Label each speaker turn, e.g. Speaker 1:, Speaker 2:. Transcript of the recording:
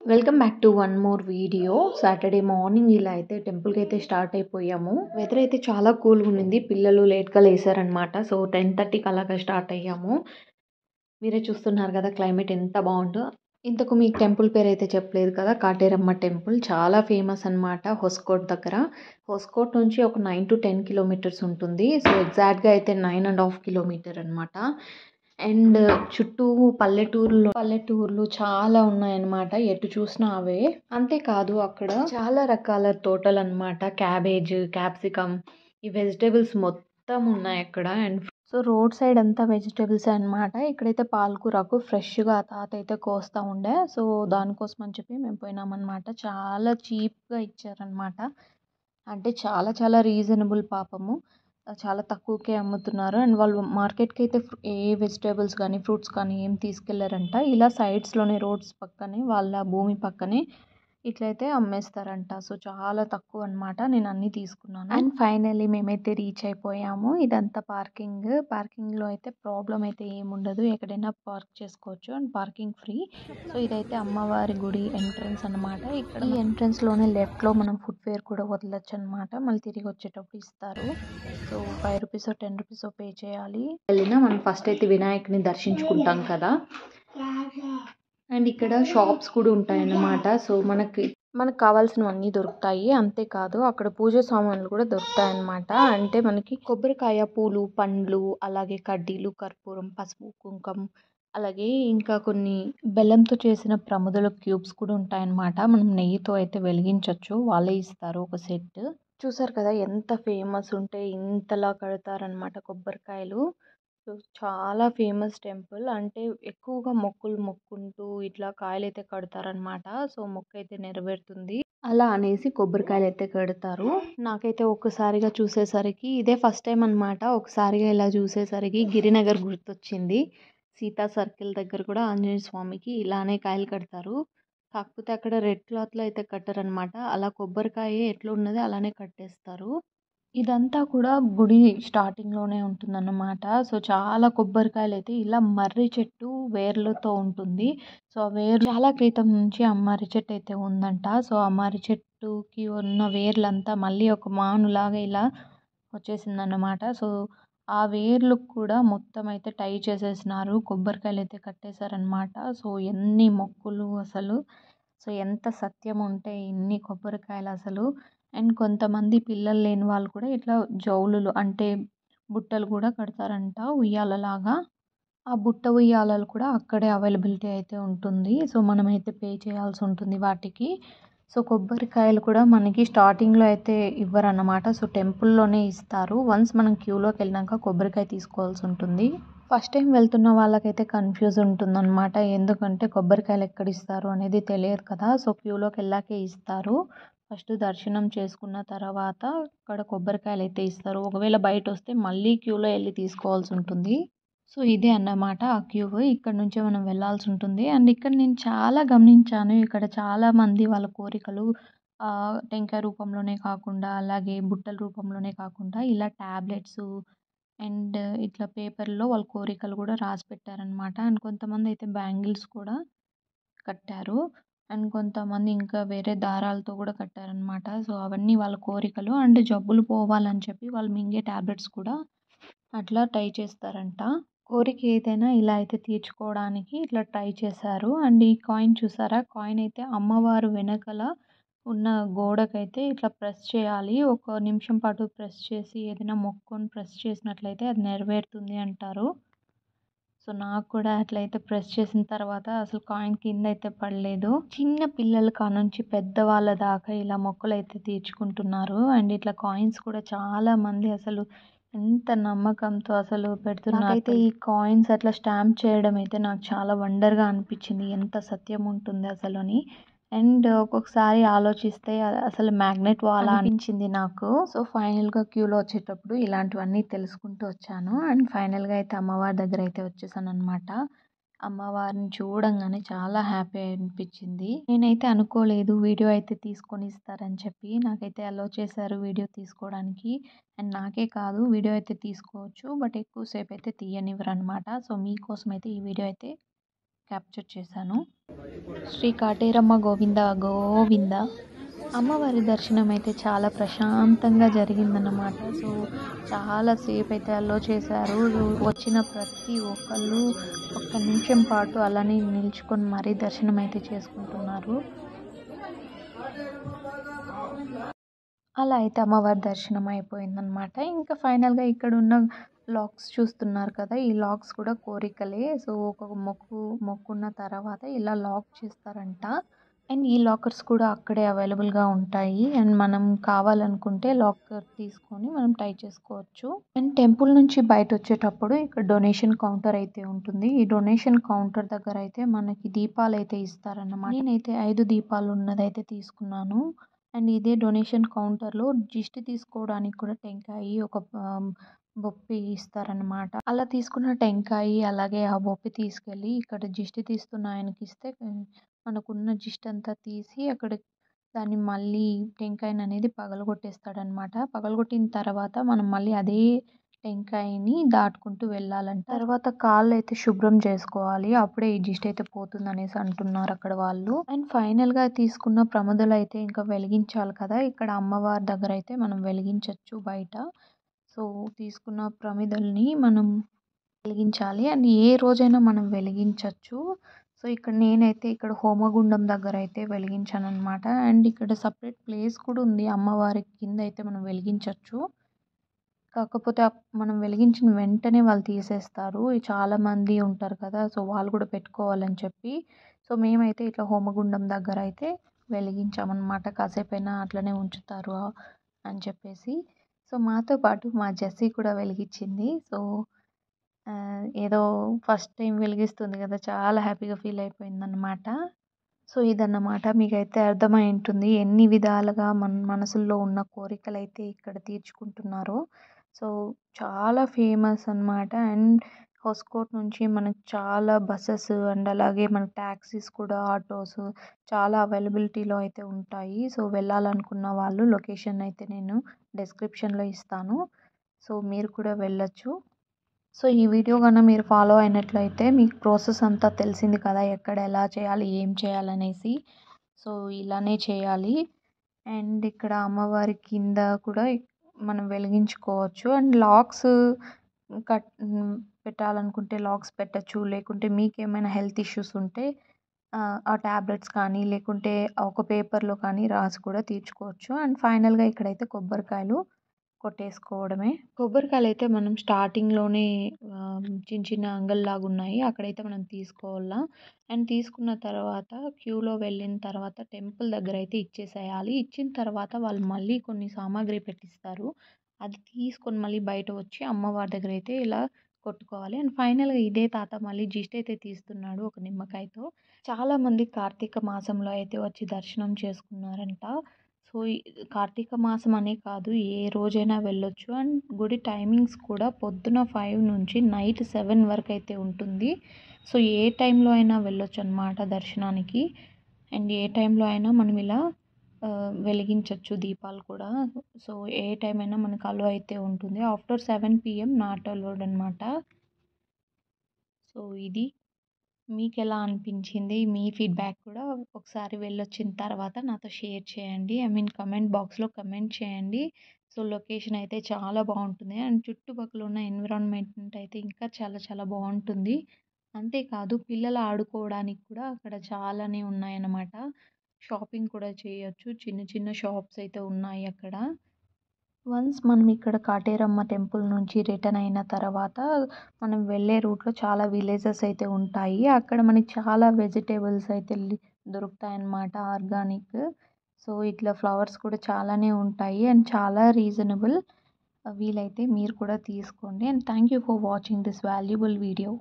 Speaker 1: Welcome back to one more video. Saturday morning ఇలా అయితే టెంపుల్కి అయితే స్టార్ట్ అయిపోయాము. వెదర్ అయితే చాలా కూల్గా ఉండింది. పిల్లలు లేట్గా లేసారనమాట. సో 10:30కి అలాగా స్టార్ట్ అయ్యాము. మీరే చూస్తున్నారు కదా క్లైమేట్ ఎంత బాగుందో. ఇంతకు మీకు టెంపుల్ పేరు అయితే చెప్పలేదు కదా, కాటేరమ్మ టెంపుల్ చాలా ఫేమస్ అనమాట హొస్కోట్ దగ్గర. హొస్కోట్ నుంచి ఒక 9 to 10 కిలోమీటర్స్ ఉంటుంది. సో ఎగ్జాక్ట్గా అయితే 9.5 కిలోమీటర్ అనమాట. అండ్ చుట్టూ పల్లెటూర్లు చాలా ఉన్నాయన్నమాట. ఎటు చూసినా అవే. అంతేకాదు అక్కడ చాలా రకాల తోటలు అనమాట. క్యాబేజ్, క్యాప్సికమ్, ఈ వెజిటేబుల్స్ మొత్తం ఉన్నాయి అక్కడ. అండ్ సో రోడ్ సైడ్ అంతా వెజిటేబుల్స్ అనమాట. ఇక్కడైతే పాలకూరకు ఫ్రెష్గా తాత అయితే కోస్తా ఉండే. సో దానికోసం అని చెప్పి మేము పోయినామన్నమాట. చాలా చీప్గా ఇచ్చారనమాట. అంటే చాలా చాలా రీజనబుల్ పాపము. చాలా తక్కువకే అమ్ముతున్నారు. అండ్ వాళ్ళు మార్కెట్కి అయితే ఏ వెజిటేబుల్స్ కానీ ఫ్రూట్స్ కానీ ఏం తీసుకెళ్లారంట. ఇలా సైడ్స్లోనే రోడ్స్ పక్కనే వాళ్ళ భూమి పక్కనే ఇట్లయితే అమ్మేస్తారంట. సో చాలా తక్కువ అనమాట. నేను అన్నీ తీసుకున్నాను. అండ్ ఫైనల్లీ మేమైతే రీచ్ అయిపోయాము. ఇదంతా పార్కింగ్లో అయితే ప్రాబ్లం అయితే ఏముండదు. ఎక్కడైనా పార్క్ చేసుకోవచ్చు. And parking free. సో ఇదైతే అమ్మవారి గుడి ఎంట్రన్స్ అనమాట. ఇక్కడ ఈ ఎంట్రన్స్లోనే లెఫ్ట్లో మనం ఫుట్వేర్ కూడా వదలొచ్చు అనమాట. మళ్ళీ తిరిగి వచ్చేటప్పుడు ఇస్తారు. సో 5 రూపీస్ 10 రూపీస్ పే చేయాలి. వెళ్ళినా మనం ఫస్ట్ అయితే వినాయకుని దర్శించుకుంటాం కదా. అండ్ ఇక్కడ షాప్స్ కూడా ఉంటాయన్నమాట. సో మనకు కావాల్సినవన్నీ దొరుకుతాయి. అంతేకాదు అక్కడ పూజ సామాన్లు కూడా దొరుకుతాయన్నమాట. అంటే మనకి కొబ్బరికాయ, పూలు, పండ్లు, అలాగే కడ్డీలు, కర్పూరం, పసుపు, కుంకం, అలాగే ఇంకా కొన్ని బెల్లంతో చేసిన ప్రమిదల క్యూబ్స్ కూడా ఉంటాయన్నమాట. మనం నెయ్యితో అయితే వెలిగించవచ్చు. వాళ్ళే ఇస్తారు ఒక సెట్. చూసారు కదా ఎంత ఫేమస్ ఉంటే ఇంతలా కడతారనమాట కొబ్బరికాయలు. సో చాలా ఫేమస్ టెంపుల్. అంటే ఎక్కువగా మొక్కులు మొక్కుంటూ ఇట్లా కాయలైతే కడతారనమాట. సో మొక్కైతే నెరవేరుతుంది అలా అనేసి కొబ్బరికాయలు అయితే కడతారు. నాకైతే ఒక్కసారిగా చూసేసరికి ఇదే ఫస్ట్ టైం అనమాట. ఒకసారిగా ఇలా చూసేసరికి గిరినగర్ గుర్తొచ్చింది. సీతా సర్కిల్ దగ్గర కూడా ఆంజనేయ స్వామికి ఇలానే కాయలు కడతారు. కాకపోతే అక్కడ రెడ్ క్లాత్లో అయితే కట్టరనమాట. అలా కొబ్బరికాయ ఎట్లా ఉన్నదో అలానే కట్టేస్తారు. ఇదంతా కూడా గుడి స్టార్టింగ్‌లోనే ఉంటుందన్నమాట. సో, చాలా కొబ్బరికాయలైతే ఇలా మర్రి చెట్టు వేర్లతో ఉంటుంది. సో, ఆ వేర్లు చాలా క్రితం నుంచి ఆ మర్రి చెట్టు అయితే ఉందంట. సో, ఆ మర్రి చెట్టుకి ఉన్న వేర్లంతా మళ్ళీ ఒక మానులాగా ఇలా వచ్చేసిందన్నమాట. సో, ఆ వేర్లుకి కూడా మొత్తం అయితే టై చేసేసినారు. కొబ్బరికాయలైతే కట్టేశారనమాట. సో, ఎన్ని మొక్కులు అసలు. సో, ఎంత సత్యం ఉంటే ఇన్ని కొబ్బరికాయలు అసలు. అండ్ కొంతమంది పిల్లలు లేని వాళ్ళు కూడా ఇట్లా జౌలులు అంటే బుట్టలు కూడా కడతారంట ఉయ్యాలలాగా. ఆ బుట్ట ఉయ్యాలలు కూడా అక్కడే అవైలబిలిటీ అయితే ఉంటుంది. సో మనమైతే పే చేయాల్సి ఉంటుంది వాటికి. సో కొబ్బరికాయలు కూడా మనకి స్టార్టింగ్లో అయితే ఇవ్వరన్నమాట. సో టెంపుల్లోనే ఇస్తారు. వన్స్ మనం క్యూలోకి వెళ్ళినాక కొబ్బరికాయ తీసుకోవాల్సి ఉంటుంది. ఫస్ట్ టైం వెళ్తున్న వాళ్ళకైతే కన్ఫ్యూజ్ ఉంటుందన్నమాట. ఎందుకంటే కొబ్బరికాయలు ఎక్కడ ఇస్తారు అనేది తెలియదు కదా. సో క్యూలోకి వెళ్ళాకే ఇస్తారు. ఫస్ట్ దర్శనం చేసుకున్న తర్వాత అక్కడ కొబ్బరికాయలు అయితే ఇస్తారు. ఒకవేళ బయట వస్తే మళ్ళీ క్యూలో వెళ్ళి తీసుకోవాల్సి ఉంటుంది. సో ఇదే అన్నమాట ఆ క్యూ. ఇక్కడ నుంచే మనం వెళ్ళాల్సి ఉంటుంది. అండ్ ఇక్కడ నేను చాలా గమనించాను. ఇక్కడ చాలామంది వాళ్ళ కోరికలు టెంకాయ రూపంలోనే కాకుండా, అలాగే బుట్టల రూపంలోనే కాకుండా ఇలా టాబ్లెట్స్ అండ్ ఇట్లా పేపర్‌లో వాళ్ళ కోరికలు కూడా రాసి పెట్టారనమాట. అండ్ కొంతమంది అయితే బ్యాంగిల్స్ కూడా కట్టారు. అండ్ కొంతమంది ఇంకా వేరే దారాలతో కూడా కట్టారనమాట. సో అవన్నీ వాళ్ళ కోరికలు. అండ్ జబ్బులు పోవాలని చెప్పి వాళ్ళు మింగే టాబ్లెట్స్ కూడా అట్లా ట్రై చేస్తారంట. కోరిక ఏదైనా ఇలా అయితే తీర్చుకోవడానికి ఇట్లా ట్రై చేశారు. అండ్ ఈ కాయిన్ చూసారా? కాయిన్ అయితే అమ్మవారు వెనకాల ఉన్న గోడకైతే ఇట్లా ప్రెస్ చేయాలి. ఒక నిమిషం పాటు ప్రెస్ చేసి ఏదైనా మొక్కుకొని ప్రెస్ చేసినట్లయితే అది నెరవేరుతుంది అంటారు. సో నాకు కూడా అట్లయితే ప్రెస్ చేసిన తర్వాత అసలు కాయిన్ కింద అయితే పడలేదు. చిన్న పిల్లల కానుంచి పెద్దవాళ్ళ దాకా ఇలా మొక్కలైతే తీర్చుకుంటున్నారు. అండ్ ఇట్లా కాయిన్స్ కూడా చాలా మంది అసలు ఎంత నమ్మకంతో అసలు పెడుతున్నారు. నాకైతే ఈ కాయిన్స్ అట్లా స్టాంప్ చేయడం అయితే నాకు చాలా వండర్గా అనిపించింది. ఎంత సత్యం ఉంటుంది అసలు అని. అండ్ ఒక్కొక్కసారి ఆలోచిస్తే అసలు మ్యాగ్నెట్ వాలా అనిపించింది నాకు. సో ఫైనల్గా క్యూలో వచ్చేటప్పుడు ఇలాంటివన్నీ తెలుసుకుంటూ వచ్చాను. అండ్ ఫైనల్గా అయితే అమ్మవారి దగ్గర అయితే వచ్చేసాను అనమాట. అమ్మవారిని చూడంగానే చాలా హ్యాపీ అనిపించింది. నేనైతే అనుకోలేదు వీడియో అయితే తీసుకొని ఇస్తారని చెప్పి. నాకైతే అలో చేశారు వీడియో తీసుకోవడానికి. అండ్ నాకే కాదు వీడియో అయితే తీసుకోవచ్చు. బట్ ఎక్కువసేపు అయితే తీయనివ్వరు అనమాట. సో మీకోసం అయితే ఈ వీడియో అయితే క్యాప్చర్ చేశాను. శ్రీ కాటేరమ్మ గోవింద గోవింద. అమ్మవారి దర్శనం అయితే చాలా ప్రశాంతంగా జరిగిందన్నమాట. సో చాలా సేపు అయితే అలో చేశారు. వచ్చిన ప్రతి ఒక్కళ్ళు ఒక్క నిమిషం పాటు అలానే నిల్చుకొని మరీ దర్శనం అయితే చేసుకుంటున్నారు. అలా అయితే అమ్మవారి దర్శనం అయిపోయిందనమాట. ఇంకా ఫైనల్‌గా ఇక్కడున్న లాక్స్ చూస్తున్నారు కదా! ఈ లాక్స్ కూడా కోరికలే. సో ఒక మొక్కున్న తర్వాత ఇలా లాక్ చేస్తారంట. అండ్ ఈ లాకర్స్ కూడా అక్కడే అవైలబుల్‌గా ఉంటాయి. అండ్ మనం కావాలనుకుంటే లాకర్ తీసుకొని మనం టై చేసుకోవచ్చు. అండ్ టెంపుల్ నుంచి బయటొచ్చేటప్పుడు ఇక్కడ డొనేషన్ కౌంటర్ అయితే ఉంటుంది. ఈ డొనేషన్ కౌంటర్ దగ్గర అయితే మనకి దీపాలైతే ఇస్తారన్నమాట. నేనైతే 5 దీపాలు ఉన్నదైతే తీసుకున్నాను. అండ్ ఇదే డొనేషన్ కౌంటర్‌లో దిష్టి తీసుకోవడానికి కూడా టెంకాయి, ఒక బొప్పి ఇస్తారనమాట. అలా తీసుకున్న టెంకాయి అలాగే ఆ బొప్పి తీసుకెళ్ళి ఇక్కడ దిష్టి తీస్తున్న ఆయనకిస్తే మనకున్న దిష్టి అంతా తీసి అక్కడ దాన్ని మళ్ళీ టెంకాయననేది పగలగొట్టేస్తాడనమాట. పగలగొట్టిన తర్వాత మనం మళ్ళీ అదే టెంకాయని దాటుకుంటూ వెళ్ళాలంట. తర్వాత కాళ్ళైతే శుభ్రం చేసుకోవాలి. అప్పుడే ఈ దిష్టి అయితే పోతుందనేసి అంటున్నారు అక్కడ వాళ్ళు. అండ్ ఫైనల్‌గా తీసుకున్న ప్రమిదలైతే ఇంకా వెలిగించాలి కదా! ఇక్కడ అమ్మవారి దగ్గర అయితే మనం వెలిగించొచ్చు బయట. సో తీసుకున్న ప్రమిదల్ని మనం వెలిగించాలి. అండ్ ఏ రోజైనా మనం వెలిగించొచ్చు. సో ఇక్కడ నేనైతే ఇక్కడ హోమగుండం దగ్గర అయితే వెలిగించాననమాట. అండ్ ఇక్కడ సెపరేట్ ప్లేస్ కూడా ఉంది. అమ్మవారి కింద అయితే మనం వెలిగించొచ్చు. కాకపోతే మనం వెలిగించిన వెంటనే వాళ్ళు తీసేస్తారు. చాలామంది ఉంటారు కదా! సో వాళ్ళు కూడా పెట్టుకోవాలని చెప్పి. సో మేమైతే ఇట్లా హోమగుండం దగ్గర అయితే వెలిగించామన్నమాట. కాసేపైనా అట్లనే ఉంచుతారు అని చెప్పేసి. సో మాతో పాటు మా జెస్సీ కూడా వెలిగించింది. సో ఏదో ఫస్ట్ టైం వెలిగిస్తుంది కదా! చాలా హ్యాపీగా ఫీల్ అయిపోయిందనమాట. సో ఇదన్నమాట. మీకైతే అర్థమై ఉంటుంది ఎన్ని విధాలుగా మన మనసుల్లో ఉన్న కోరికలైతే ఇక్కడ తీర్చుకుంటున్నారో. సో చాలా ఫేమస్ అనమాట. అండ్ హొస్కోట్ నుంచి మనకు చాలా బసెస్ అండ్ అలాగే మనకు టాక్సీస్ కూడా, ఆటోస్ చాలా అవైలబిలిటీలో అయితే ఉంటాయి. సో వెళ్ళాలనుకున్న వాళ్ళు లొకేషన్ అయితే నేను డిస్క్రిప్షన్‌లో ఇస్తాను. సో మీరు కూడా వెళ్ళొచ్చు. సో ఈ వీడియో గన మీరు ఫాలో అయినట్లయితే మీకు ప్రాసెస్ అంతా తెలిసింది కదా! ఎక్కడ ఎలా చేయాలి, ఏం చేయాలనేసి. సో ఇలానే చేయాలి. అండ్ ఇక్కడ అమ్మవారి కింద కూడా మనం వెలిగించుకోవచ్చు. అండ్ లాక్స్ కట్ పెట్టాలనుకుంటే లాక్స్ పెట్టొచ్చు. లేకుంటే మీకేమైనా హెల్త్ ఇష్యూస్ ఉంటే ఆ టాబ్లెట్స్ కానీ లేకుంటే ఒక పేపర్‌లో కానీ రాసి కూడా తీర్చుకోవచ్చు. అండ్ ఫైనల్‌గా ఇక్కడైతే కొబ్బరికాయలు కొట్టేసుకోవడమే. కొబ్బరికాయలైతే మనం స్టార్టింగ్‌లోనే చిన్న చిన్న అంగల్లాగున్నాయి. అక్కడైతే మనం తీసుకోవాల. అండ్ తీసుకున్న తర్వాత క్యూలో వెళ్ళిన తర్వాత టెంపుల్ దగ్గరైతే ఇచ్చేసేయాలి. ఇచ్చిన తర్వాత వాళ్ళు మళ్ళీ కొన్ని సామాగ్రి పెట్టిస్తారు. అది తీసుకొని మళ్ళీ బయట వచ్చి అమ్మవారి దగ్గరైతే ఇలా కొట్టుకోవాలి. అండ్ ఫైనల్‌గా ఇదే తాత మళ్ళీ దిష్టి అయితే తీస్తున్నాడు ఒక నిమ్మకాయతో. చాలామంది కార్తీక మాసంలో అయితే వచ్చి దర్శనం చేసుకున్నారంట. సో ఈ కార్తీక మాసం అనే కాదు, ఏ రోజైనా వెళ్ళొచ్చు. అండ్ గుడి టైమింగ్స్ కూడా పొద్దున 5 నుంచి నైట్ 7 వరకు అయితే ఉంటుంది. సో ఏ టైంలో అయినా వెళ్ళొచ్చు అనమాట దర్శనానికి. అండ్ ఏ టైంలో అయినా మనం ఇలా వెలిగించొచ్చు దీపాలు కూడా. సో ఏ టైం అయినా మనకు అలో అయితే ఉంటుంది. ఆఫ్టర్ 7 PM నాట్ అలౌడ్ అనమాట. సో ఇది మీకెలా అనిపించింది? మీ ఫీడ్‌బ్యాక్ కూడా ఒకసారి వెళ్ళొచ్చిన తర్వాత నాతో షేర్ చేయండి. ఐ మీన్ కమెంట్ బాక్స్‌లో కమెంట్ చేయండి. సో లొకేషన్ అయితే చాలా బాగుంటుంది. అండ్ చుట్టుపక్కల ఉన్న ఎన్విరాన్మెంట్ అయితే ఇంకా చాలా చాలా బాగుంటుంది. అంతేకాదు పిల్లలు ఆడుకోవడానికి కూడా అక్కడ చాలానే ఉన్నాయన్నమాట. షాపింగ్ కూడా చేయొచ్చు. చిన్న చిన్న షాప్స్ అయితే ఉన్నాయి అక్కడ. వన్స్ మనం ఇక్కడ కాటేరమ్మ టెంపుల్ నుంచి రిటర్న్ అయిన తర్వాత మనం వెళ్ళే రూట్‌లో చాలా విలేజెస్ అయితే ఉంటాయి. అక్కడ మనకి చాలా వెజిటబుల్స్ అయితే దొరుకుతాయన్నమాట ఆర్గానిక్. సో ఇట్లా ఫ్లవర్స్ కూడా చాలానే ఉంటాయి. అండ్ చాలా రీజనబుల్. వీలైతే మీరు కూడా తీసుకోండి. And thank you for watching this valuable video.